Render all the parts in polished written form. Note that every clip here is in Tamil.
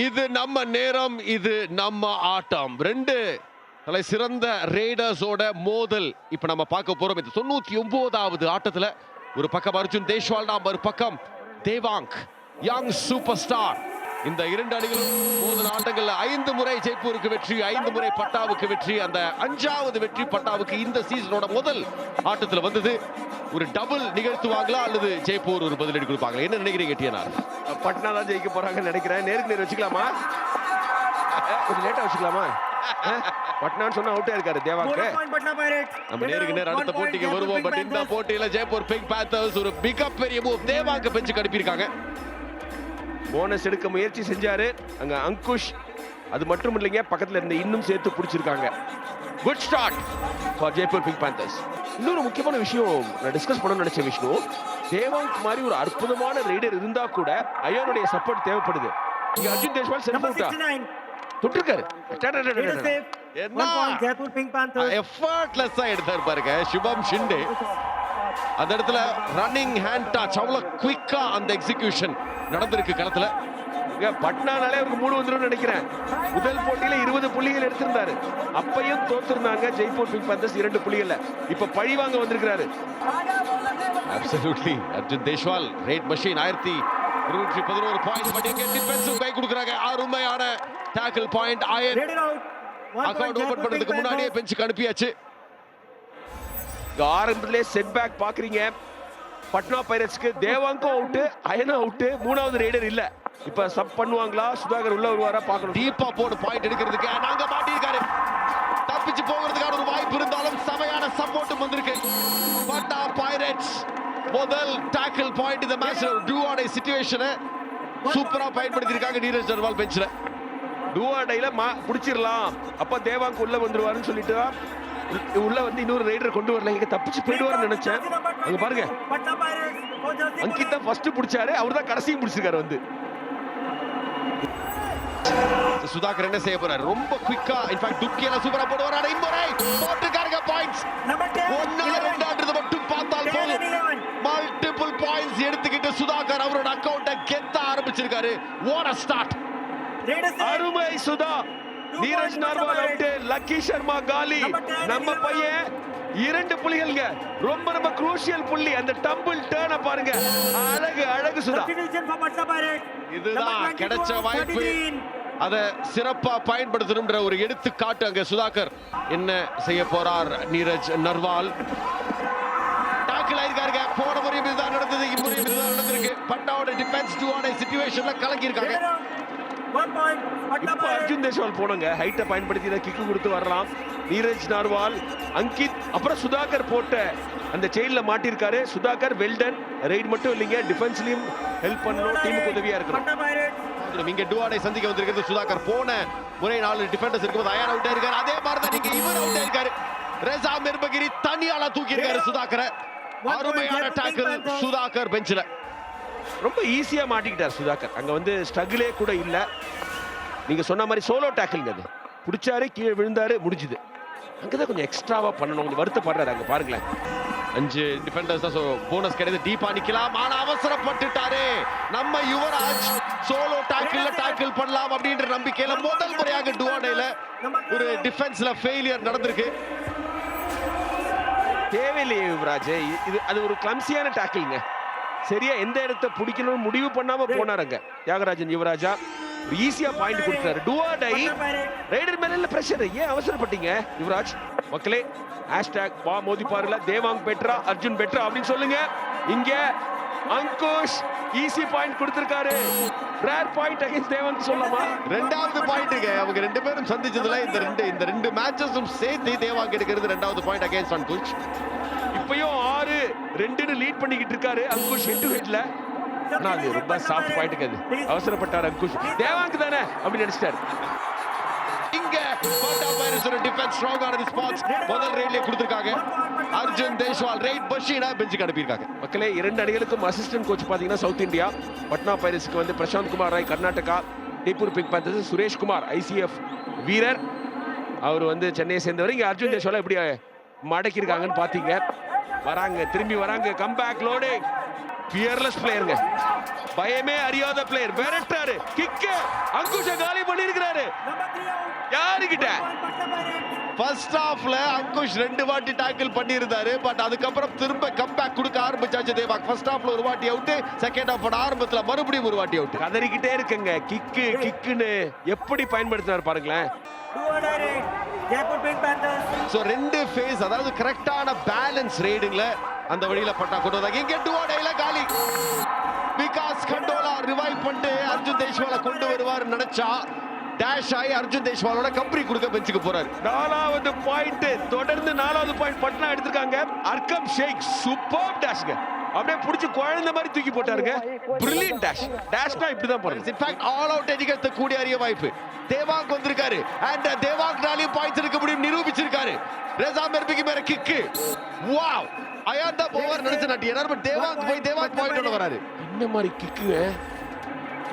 இது நம்ம நேரம், இது நம்ம ஆட்டம். ரெண்டு தலை சிறந்த ரேடர்ஸோட மோதல் இப்ப நம்ம பார்க்க போறோம். இது 99வது ஆட்டத்துல ஒரு பக்கம் அர்ஜுன் தேஷ்வால், ஒரு பக்கம் தேவாங்க் யங் சூப்பர் ஸ்டார். இந்த இரண்டு அணிகளும் மோதல் ஆட்டங்கள்ல 5 முறை ஜெய்ப்பூருக்கு வெற்றி, 5 முறை பட்டாவுக்கு வெற்றி. அந்த 5வது வெற்றி பட்டாவுக்கு இந்த சீசனோட முதல் ஆட்டத்துல வந்தது. ஒரு டபுள் நிகழ்த்துவாங்களா அல்லது ஜெய்ப்பூர் ஒரு பதிலடி கொடுப்பாங்களா? என்ன நினைக்கிறீங்க டிஎன்ஆர்? பட்னா தான் ஜெயிக்க போறாங்கன்னு நினைக்கிறேன். நேருக்கு நேர் வச்சுக்கலாமா? கொஞ்சம் லேட்டா வச்சுக்கலாமா? பட்னான்னு சொன்னா அவுட்டா இருக்காரு தேவாக்கு. நம்ம நேருக்கு நேர் அடுத்த போட்டிக்கு வருவோம். பட் இந்த போட்டியில ஜெய்ப்பூர் பிங்க் பேந்தர்ஸ் ஒரு மிகப்பெரிய மூவ் தேவாங்க பெஞ்சுக்கு அனுப்பியிருக்காங்க. போனஸ் எடுக்க முயற்சி செஞ்சாரு அங்க அங்குஷ். அது மட்டும் இல்லைங்க, பக்கத்துல இருந்த இன்னும் சேர்த்து பிடிச்சிருக்காங்க. Good start for Jaipur Pink panthers. இன்னொரு முக்கியமான விஷயம் நான் டிஸ்கஸ் பண்ணணும்னு நினைச்ச விஷ்ணு, தேவாங்க் மாதிரி ஒரு அற்புதமான ரைடர் இருந்தா கூட அயோனுடைய சப்போர்ட் தேவைப்படுது. இங்க அர்ஜுன் தேஷ்வால் செல்ஃப் அவுட்டா தொட்டிருக்காரு. எஃபர்ட்லெஸ்ஸா எடுத்தாரு பாருங்க சுபம் ஷிண்டே. அந்த இடத்துல ரன்னிங் ஹேண்ட் டச் அவ்வளவு குயிக்கா அந்த எக்ஸிகியூஷன் நடந்திருக்கு களத்துல. பட்னானாலே அவருக்கு 3 வந்துரும் நினைக்கிறேன். முதல் போட்டியில 20 புள்ளிகள் எடுத்திருந்தாரு. அப்பையும் தோத்திருந்தாங்க ஜெய்ப்பூர் பிங்க் பேந்தர்ஸ் 2 புள்ளிகள்ல. இப்ப பழி வாங்க வந்திருக்கிறாரு. Absolutely Arjun Deshwal rate machine 1211 point. But இங்க டிஃபென்சிவ் கை கொடுக்கறாங்க. அருமையான tackle point. Ayan account open பண்றதுக்கு முன்னாடியே பெஞ்சுக்கு அனுப்பியாச்சு. ஆரம்பத்திலே செட் பேக் பாக்குறீங்க. பட்னா பைரட்ஸ்க்கு தேவாங்கும் அவுட், அயனும் அவுட், 3வது ரைடர் இல்ல. இப்ப சப் பண்ணுவாங்களா? சுதாகர் உள்ள வருவாரா பார்க்கணும். டீப்பா போடு பாயிண்ட் எடுக்கிறதுக்கு நாங்க மாட்டிருக்காரு. தப்பிச்சு போகிறதுக்கான ஒரு வாய்ப்பு இருந்தாலும் சமையான சப்போர்ட்டும் வந்திருக்கு. பட்னா பைரட்ஸ் முதல் டாக்கிள் பாயிண்ட் இந்த மேட்ச்ல டூ ஆர் டை சிச்சுவேஷனை சூப்பரா பயன்படுத்தி இருக்காங்க நீரஜ் நர்வால் பெஞ்ச்ல. டூ ஆர் டைல புடிச்சிரலாம். அப்ப தேவாங்க் உள்ள வந்துருவாருன்னு சொல்லிட்டு உள்ள வந்து இன்னொரு ரைடர் கொண்டு வரல. இங்க தப்பிச்சு போயிடுவாருன்னு நினைச்சேன். அங்க பாருங்க, அங்கித் தான் ஃபர்ஸ்ட் பிடிச்சாரு, அவர் தான் கடைசியும் பிடிச்சிருக்காரு. வந்து சுதாகர் என்ன செய்ய போறாரு? ரொம்ப குயிக்கா இன்ஃபேக்ட் துக்கியல சூப்பரா போடுவாரு. இம்முறை போட்டுக்காரங்க பாயிண்ட்ஸ். 1-2 மட்டும் பார்த்தால் போதும். மல்டிபிள் பாயிண்ட்ஸ் எடுத்துக்கிட்டு சுதாகர் அவரோட அக்கவுண்ட கெத்த ஆரம்பிச்சிருக்காரு. What a start. அருமை சுதா. நீரஜ் நர்வால் அவுட், லக்கி சர்மா காலி. நம்ம பையன் 2 புள்ளிகள்ங்க. ரொம்ப ரொம்ப குரூஷியல் புள்ளி. அந்த டம்பிள் டர்ன பாருங்க. அழகு அழகு சுதா. இதுதான் கிடைச்ச வாய்ப்பு. அத சிறப்பா பயன்படுத்தணும்ன்ற ஒரு எடுத்துக்காட்டு அங்க சுதாகர். என்ன செய்ய போறார் நீரஜ் நர்வால்? டாக்கிள் ஆயிருக்காருங்க. போன முறையும் இதுதான் நடந்தது, இம்முறையும் இதுதான் நடந்திருக்கு. பட்னாவோட டிஃபென்ஸ் 2 ஆன் சிச்சுவேஷன்ல கலக்கி இருக்காங்க. இப்ப அர்ஜுன் தேஷ்வால் போனங்க ஹைட்ட பயன்படுத்தி கிக்கு கொடுத்து வரலாம். நீரஜ் நர்வால், அங்கித், அப்புறம் சுதாகர் போட்ட அந்த செயின்ல மாட்டிருக்காரு. சுதாகர் வெல்டன். ரைட் மட்டும் இல்லைங்க, டிஃபென்ஸ்லயும் ஹெல்ப் பண்ணணும், டீமுக்கு உதவியா இருக்கணும். இங்க டூஆடை சந்திக்க வந்திருக்கிறது சுதாகர். போன முறை 4 டிஃபெண்டர்ஸ் இருக்கும்போது அயான் அவுட் ஆயிருக்காரு. அதே மாதிரி தான் நீங்க இவர் அவுட் ஆயிருக்காரு. ரெசா மிர்பகிரி தனியால தூக்கி இருக்காரு சுதாகரை. அருமையான டாக்கிள் சுதாகர் பெஞ்ச்ல. ரொம்ப ஈஸியா மாட்டிக்கிட்டார் சுதாகர். அங்க வந்து ஸ்ட்ரகிளே கூட இல்ல. நீங்க சொன்ன மாதிரி சோலோ டாக்கிள்ங்க. அது பிடிச்சாரு, கீழே விழுந்தாரு, முடிஞ்சுது. அங்கதான் கொஞ்சம் எக்ஸ்ட்ராவா பண்ணணும். கொஞ்சம் வருத்தப்படுறாரு. அங்க பாருங்களேன், 5 டிஃபெண்டர்ஸ் தான் போனஸ் கிடையாது. டீப்பா நிக்கலாம், ஆனா அவசரப்பட்டுட்டாரு நம்ம யுவராஜ். சோலோ டாக்கிள் பண்ணலாம் அப்படின்ற நம்பிக்கையில முதல் முறையாக டூஆடைல ஒரு டிஃபென்ஸ்ல ஃபெயிலியர் நடந்திருக்கு. தேவையில்லையே யுவராஜ். இது அது ஒரு கிளம்சியான டாக்கிள்ங்க. சரியா எந்த இடத்தை பிடிக்கணும்னு முடிவு பண்ணாம போனாருங்க தியாகராஜன். யுவராஜா ஈஸியா பாயிண்ட் கொடுத்தாரு. டூஆடை ரைடர் மேல பிரஷர். ஏன் அவசரப்பட்டீங்க யுவராஜ்? மக்களே ஹேஷ்டாக் வா மோதி பாருல தேவாங்க் பெட்ரா, அர்ஜுன் பெட்ரா அப்படின்னு சொல்லுங்க. இங்க அங்குஷ் ஈஸி பாயிண்ட் கொடுத்திருக்காரு. ரேர் பாயிண்ட் அகைன்ஸ்ட் தேவாங்க் சொல்லலாமா? 2வது பாயிண்ட்ங்க. அவங்க 2 பேரும் சந்திச்சதுல இந்த ரெண்டு மேட்சஸும் சேர்த்து தேவாங்க் எடுக்கிறது 2வது பாயிண்ட் அகைன்ஸ்ட் அங்குஷ். இப்பயும் 6-2ன்னு லீட் பண்ணிக்கிட்டு இருக்காரு அங்குஷ் ஹெட் டு ஹெட்ல. ஆனா அது ரொம்ப சாஃப்ட் பாயிண்ட்ங்க. அது அவசரப்பட்டார் அங்குஷ். தேவாங்க் தானே அப்படி நினைச்சிட்டாரு. இங்க பட்டா பைரட்ஸோட டிஃபென்ஸ் ஸ்ட்ராங்கான ரெஸ்பான்ஸ் முதல் ரைட்லயே கொடுத்திருக்காங்க. அர்ஜுன் தேஷ்வால் ரைட் பஷீனா பெஞ்சுக்கு அனுப்பியிருக்காங்க. மக்களே 2 அணிகளுக்கும் அசிஸ்டன்ட் கோச் பாத்தீங்கன்னா சவுத் இந்தியா. பட்னா பைரட்ஸ்க்கு வந்து Prashanth Kumar Rai Karnataka, Jaipur Pink Panthers Suresh Kumar ICF வீரர், அவர் வந்து சென்னையை சேர்ந்தவர். இங்க அர்ஜுன் தேஷ்வால் எப்படி மடக்கி இருக்காங்கன்னு பாத்தீங்க. வராங்க, திரும்பி வராங்க. Comeback loading. ஃபியர்லெஸ் பிளேயருங்க. பயமே அறியாத பிளேயர் விரட்டாரு, கிக் அங்குஷ காலி பண்ணிருக்காரு. யாருகிட்ட ஃபர்ஸ்ட் ஹாஃப்ல அங்குஷ் 2 வாட்டி டாக்கிள் பண்ணியிருந்தாரு. பட் அதுக்கப்புறம் திரும்ப கம்பேக் கொடுக்க ஆரம்பிச்சாச்சு தேவாக். ஃபர்ஸ்ட் ஹாஃப்ல ஒரு வாட்டி அவுட், செகண்ட் ஹாஃப் ஆரம்பத்துல மறுபடியும் ஒரு வாட்டி அவுட். கதறிக்கிட்டே இருக்குங்க. கிக்குன்னு எப்படி பயன்படுத்தினார் பாருங்களேன். சோ 2 ஃபேஸ், அதாவது கரெக்டான பேலன்ஸ் ரேடிங்ல அந்த வழியில பட்டா கொண்டு வந்தாங்க. இங்க டுவோடைல காலி. விகாஸ் கண்டோலா ரிவைவ் பண்ணிட்டு அர்ஜுன் தேஷ்வாலை கொண்டு வருவார் நினைச்சா டேஷ் ஆகி அர்ஜுன் தேஷ்வாலோட கம்பெனி கொடுக்க பெஞ்சுக்கு போறாரு. 4வது பாயிண்ட், தொடர்ந்து 4வது பாயிண்ட் பட்னா எடுத்திருக்காங்க. அர்க்கம் ஷேக் சூப்பர் டேஷ்ங்க, அப்படியே புடிச்சு குழந்தை மாதிரி தூக்கி போட்டாருங்க. பிரில்லியன்ட் டேஷ்னா இப்படிதான் போறது. இன்ஃபேக்ட் ஆல் அவுட் அடிக்கிறது கூடிய அரிய வாய்ப்பு தேவாக் வந்திருக்காரு. அண்ட் தேவாக்னாலையும் பாயிண்ட்ஸ் எடுக்க முடியும் நிரூபிச்சிருக்காரு. ரெசா மெர்பிக்கு மேல கிக். வாவ், அயான் தான் போவார் நினைச்ச நாட்டி. பட் தேவாக் போய் தேவாக் பாயிண்ட் வராரு. என்ன மாதிரி கிக்குங்க,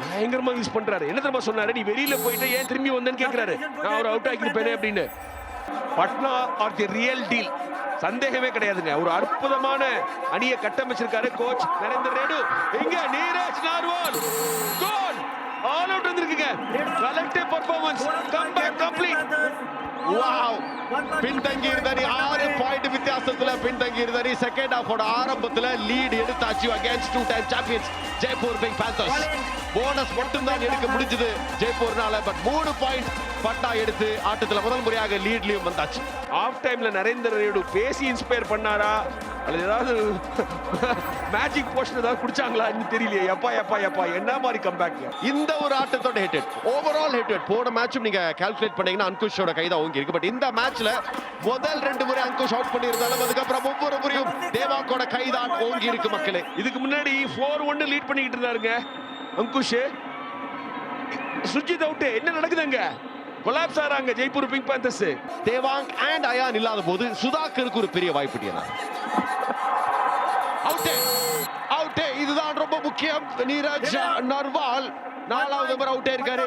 பயங்கரமா யூஸ் பண்றாரு. என்ன தெரியுமா சொன்னாரு, நீ வெளியில போயிட்டு ஏன் திரும்பி வந்தேன்னு கேக்குறாரு. நான் ஒரு அவுட் ஆக்கிருப்பேனே அப்படின்னு. Patna are the real deal, சந்தேகமே கிடையாதுங்க. ஒரு அற்புதமான அணியை கட்டமைச்சிருக்காரு கோச் நரேந்தர் ரேடு. இங்க Neeraj Narwal goal, all out வந்திருக்குங்க. Collective performance, comeback complete. Wow, பின்தங்கி இருந்தாரு. 6 பாயிண்ட் வித்தியாசத்துல பின்தங்கி இருந்தாரு. செகண்ட் ஹாஃபோட ஆரம்பத்துல லீட் எடுத்தாச்சு against 2 time champions Jaipur Pink panthers. Bonus மட்டும் தான் எடுக்க முடிஞ்சது ஜெய்ப்பூர்னால. பட் 3 பாயிண்ட் பட்டா எடுத்து ஆட்டத்துல முதல் முறையாக லீட்லயும் வந்தாச்சு. ஆஃப் டைம்ல நரேந்தர் ரேடு பேசி இன்ஸ்பயர் பண்ணாரா அல்லது ஏதாவது மேஜிக் போஷன் ஏதாவது குடிச்சாங்களா தெரியலையே. எப்பா என்ன மாதிரி கம்பேக். இந்த ஒரு ஆட்டத்தோட ஹிட் ஓவரால் ஹிட். போன மேட்சும் நீங்க கால்குலேட் பண்ணீங்கன்னா அங்குஷோட கைதான் ஓங்கி இருக்கு. பட் இந்த மேட்ச்ல முதல் 2 முறை அங்குஷ் அவுட் பண்ணியிருந்தாலும் அதுக்கப்புறம் ஒவ்வொரு முறையும் தேவாக்கோட கைதான் ஓங்கி இருக்கு மக்களே. இதுக்கு முன்னாடி 4-1 லீட் பண்ணிக்கிட்டு இருந்தாருங்க அங்குஷ். சுஜித் அவுட். என்ன நடக்குதுங்க, கொலாப்ஸ் ஆறாங்க Jaipur Pink Panthers. Devank and Ayaan இல்லாத போது சுதாகருக்கு ஒரு பெரிய வாய்ப்பு. அவுட், இதுதான் ரொம்ப முக்கியம். நீரஜ் நர்வால் 4வது முறை அவுட் ஆயிருக்காரு.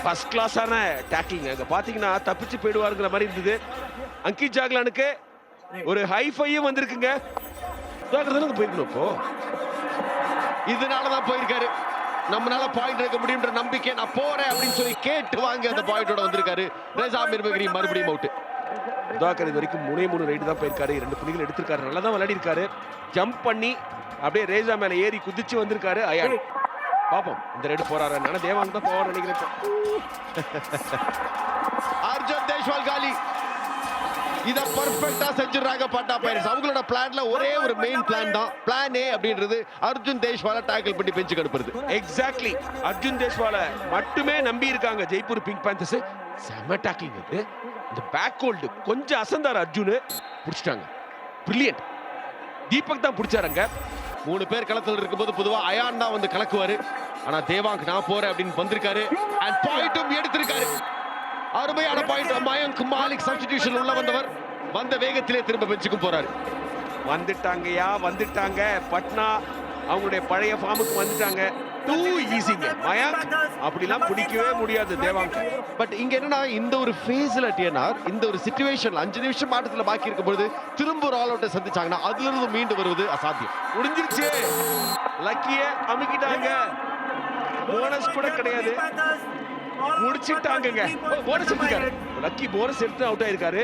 ஃபர்ஸ்ட் கிளாஸான டாக்கிங். அங்க பாத்தீங்கன்னா தப்பிச்சு போயிடுவாருங்கிற மாதிரி இருந்தது. அங்கித் ஜாக்லானுக்கு ஒரு ஹைஃபையும் வந்திருக்குங்க. சுதாகர் தானே போயிருக்கணும். இப்போ இதனாலதான் போயிருக்காரு. நம்மளால பாயிண்ட் எடுக்க முடியும்ன்ற நம்பிக்கை, நான் போறேன் அப்படின்னு சொல்லி கேட்டு வாங்க அந்த பாயிண்டோட வந்திருக்காரு. ரெசா மிர்பகிரி மறுபடியும் அவுட். சுதாகர் இது வரைக்கும் 3 ரைடு தான் போயிருக்காரு. 2 புள்ளிகள் எடுத்திருக்காரு. நல்லா தான் விளையாடி இருக்காரு. ஜம்ப் பண்ணி அப்படியே ரேசா மேல ஏறி குதிச்சு வந்திருக்காரு அயான். பாப்போம் இந்த ரைடு போறாரு. நானே தேவாங்க தான் போவார் நினைக்கிறேன். அர்ஜுன் தேஷ்வால் காலி. இத பர்ஃபெக்ட்டா செஞ்சிராங்க பட்டா பைரட்ஸ். அவங்களோட பிளான்ல ஒரே ஒரு மெயின் பிளான் தான். பிளான் ஏ அப்படின்றது அர்ஜுன் தேஷ்வாலை டாக்கிள் பண்ணி பெஞ்சுக்கு அனுப்புறது. எக்ஸாக்ட்லி, அர்ஜுன் தேஷ்வாலை மட்டுமே நம்பி இருக்காங்க ஜெய்ப்பூர் பிங்க் பேந்தர்ஸ். செம டாக்கிங். இந்த பேக் ஹோல்டு கொஞ்சம் அசந்தார் அர்ஜுன், புடிச்சிட்டாங்க. பிரில்லியன்ட். தீபக் தான் புடிச்சாருங்க. 3 பேர் களத்தில் இருக்கும்போது பொதுவா அயான் தான் வந்து கலக்குவாரு. ஆனா தேவாங்க் நான் போறேன் அப்படின்னு வந்திருக்காரு. அண்ட் பாயிண்ட்டும் எடுத்திருக்காரு. அருமையான பாயிண்ட். மயங்க் மாலிக் சப்ஸ்டிடியூஷன் உள்ள வந்தவர் வந்த வேகத்திலே திரும்ப பெஞ்சுக்கு போறாரு. வந்துட்டாங்க பட்னா அவங்களுடைய பழைய ஃபார்முக்கு வந்துட்டாங்க. டூ ஈஸிங்க. மயங்க் அப்படிலாம் பிடிக்கவே முடியாது தேவாங்க். பட் இங்க என்னன்னா இந்த ஒரு ஃபேஸ்ல டிஎன்ஆர் இந்த ஒரு சிச்சுவேஷன்ல 5 நிமிஷம் ஆட்டத்துல பாக்கி இருக்கும்போது திரும்ப ஒரு ஆல் அவுட்டை சந்திச்சாங்கன்னா அதுல இருந்து மீண்டு வருவது அசாத்தியம். முடிஞ்சிருச்சு. லக்கிய அமுக்கிட்டாங்க. போனஸ் கூட கிடையாது. முடிச்சிட்டாங்க. போனஸ் எடுத்துக்காரு. லக்கி போனஸ் எடுத்து அவுட் ஆயிருக்காரு.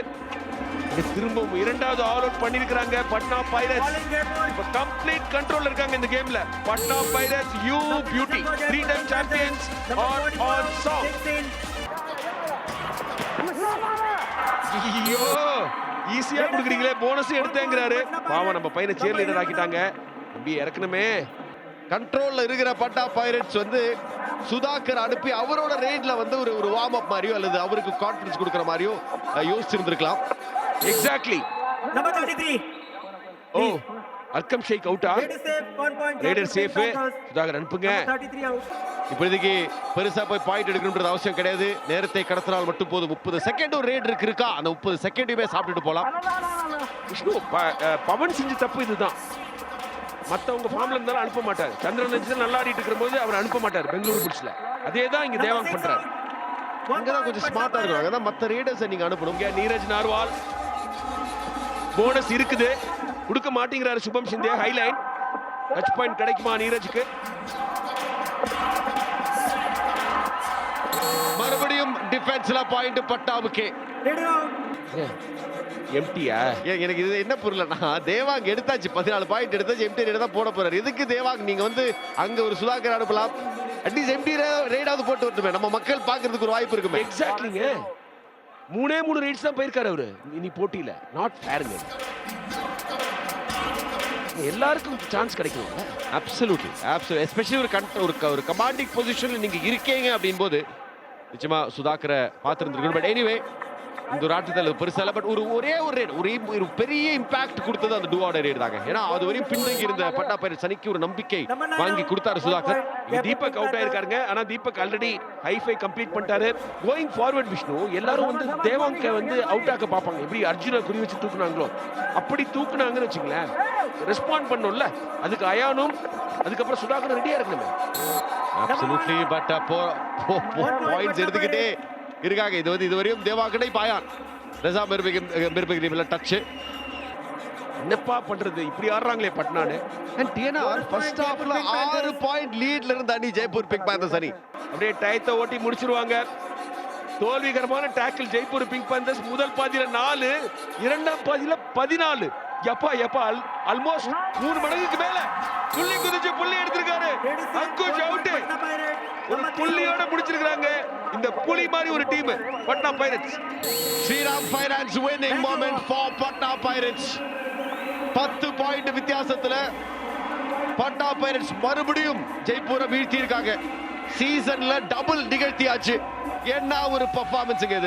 திரும்பவும் 2வது ஆல் அவுட் பண்ணிருக்காங்க பட்னா பைரட்ஸ். இப்ப கம்ப்ளீட் கண்ட்ரோல்ல இருக்காங்க இந்த கேம்ல. Patna pirates you beauty 3 time champions on song. ஐயோ ஈஸியா குடுக்குறீங்களே, போனஸ் எடுத்தேங்கறாரு. பாவம் நம்ம பையனை சேர் லீடர் ஆக்கிட்டாங்க. நம்பி இறக்கணுமே. கண்ட்ரோல்ல இருக்கிற பட்டா பைரட்ஸ் வந்து சுதாகர் அனுப்பி அவரோட ரேட்ல வந்து ஒரு வார்ம் அப் மாதிரியோ அல்லது அவருக்கு கான்ஃபிடன்ஸ் கொடுக்கிற மாதிரியோ யோசிச்சிருந்திருக்கலாம். எக்ஸாக்ட்லி. நம்பர் 33. ஓ அர்க்கம் ஷேக் அவுட்டா? Rider safe. சுதாகர் அனுப்புங்க. 33 அவுட். இப்போதைக்கு பெருசா போய் பாயிண்ட் எடுக்கணும்ன்றது அவசியம் கிடையாது. நேரத்தை கடத்தினால் மட்டும் போதும். 30 செகண்ட் ஒரு ரேட் இருக்கா, அந்த 30 செகண்டையுமே சாப்பிட்டுட்டு போலாம். விஷ்ணு பவன் செஞ்ச தப்பு இதுதான். மத்தவங்க ஃபார்ம்ல இருந்தாலும் அனுப்ப மாட்டார். சந்திரன் நெஞ்சில் நல்லா ஆடிட்டு இருக்கும்போது அவர் அனுப்ப மாட்டார் பெங்களூரு புல்ஸ்ல. அதே தான் இங்க தேவாங் பண்றாரு. அங்கதான் கொஞ்சம் ஸ்மார்ட்டா இருக்கும். அங்கதான் மத்த ரேடர்ஸை நீங்க அனுப்பணும். நீரஜ் நார்வால் போனஸ் இருக்குது, கொடுக்க மாட்டேங்கிறாரு சுபம் சிந்தே. ஹைலைன் டச் பாயிண்ட் கிடைக்குமா நீரஜுக்கு? மறுபடியும் டிஃபென்ஸ்ல பாயிண்ட் பட்டாவுக்கு. Raider out. எம்டியா? எனக்கு இது என்ன புரியலன்னா, தேவாங் எடுத்தாச்சு 14 பாயிண்ட் எடுத்தாச்சு, எம்டி ரெய்டர் தான் போட போறாரு. எதுக்கு தேவாங் நீங்க வந்து அங்க ஒரு சுதாகர் அனுப்பலாம், அட்லீஸ்ட் எம்டி ரெய்டாவது போட்டு வரட்டுமே, நம்ம மக்கள் பாக்குறதுக்கு ஒரு வாய்ப்பு இருக்குமே. எக்ஸாக்ட்லிங்க. 3 ரைட்ஸ் தான் போயிருக்காரு அவரு இனி போட்டியில. நாட் ஃபேருங்க. எல்லாருக்கும் சான்ஸ் கிடைக்கும். அப்சல்யூட்லி எஸ்பெஷலி ஒரு கமாண்டிங் பொசிஷன்ல நீங்க இருக்கீங்க அப்படின் போது நிச்சயமா சுதாகரை பார்த்திருந்திருக்கணும். பட் எனிவே இந்த ஒரு ஆட்டத்தில் பெருசால, பட் ஒரே ஒரு ரேட், ஒரு பெரிய இம்பாக்ட் கொடுத்தது அந்த டூ ஆர்டர் ரேட் தாங்க. ஏன்னா அது வரையும் பின்தங்கி இருந்த பட்டா பைரட்ஸ் அணிக்கு ஒரு நம்பிக்கை வாங்கி கொடுத்தாரு சுதாகர். தீபக் அவுட் ஆயிருக்காருங்க. ஆனா தீபக் ஆல்ரெடி ஹைஃபை கம்ப்ளீட் பண்ணிட்டாரு. கோயிங் ஃபார்வர்ட் விஷ்ணு, எல்லாரும் வந்து தேவாங்க வந்து அவுட் ஆக்க பார்ப்பாங்க. எப்படி அர்ஜுனை குறி வச்சு தூக்குனாங்களோ அப்படி தூக்குனாங்கன்னு வச்சுங்களேன். ரெஸ்பாண்ட் பண்ணும்ல, அதுக்கு அயானும் அதுக்கப்புறம் சுதாகர் ரெடியா இருக்கணுமே. அப்சல்யூட்லி. பட் பாயிண்ட்ஸ் எடுத்துக்கிட்டே இருக்காங்க. இது வந்து இதுவரையும் தேவாங்கடை பாயான் ரஸா மிர்பிகிரில டச். என்னப்பா பண்றது, இப்படி ஆடுறாங்களே பட்னானு. அண்ட் டிஎன்ஆர் ஃபர்ஸ்ட் ஹாஃப்ல 6 பாயிண்ட் லீட்ல இருந்த அணி ஜெய்ப்பூர் பிங்க் பேந்தர்ஸ் அணி. அப்படியே டயத்தை ஓட்டி முடிச்சிருவாங்க. தோல்விகரமான டாக்கிள் ஜெய்ப்பூர் பிங்க் பேந்தர்ஸ். முதல் பாதியில 4, இரண்டாம் பாதியில 14. எப்பா ஆல்மோஸ்ட் 3 மடங்குக்கு மேல புள்ளி குதிச்சு புள்ளி எடுத்திருக்காரு. அங்குஷ் அவுட். Patna Pirates. ஒரு புள்ளியோட முடிச்சிருக்காங்க இந்த புலி மாதிரி ஒரு team Patna Pirates. Shriram Finance winning moment for Patna Pirates. 10 point வித்தியாசத்துல பட்னா பைரட்ஸ் மறுபடியும் ஜெய்ப்பூரை வீழ்த்தி இருக்காங்க. சீசன்ல டபுள் நிகழ்த்தியாச்சு. என்ன ஒரு பெர்ஃபார்மன்ஸ்ங்க இது.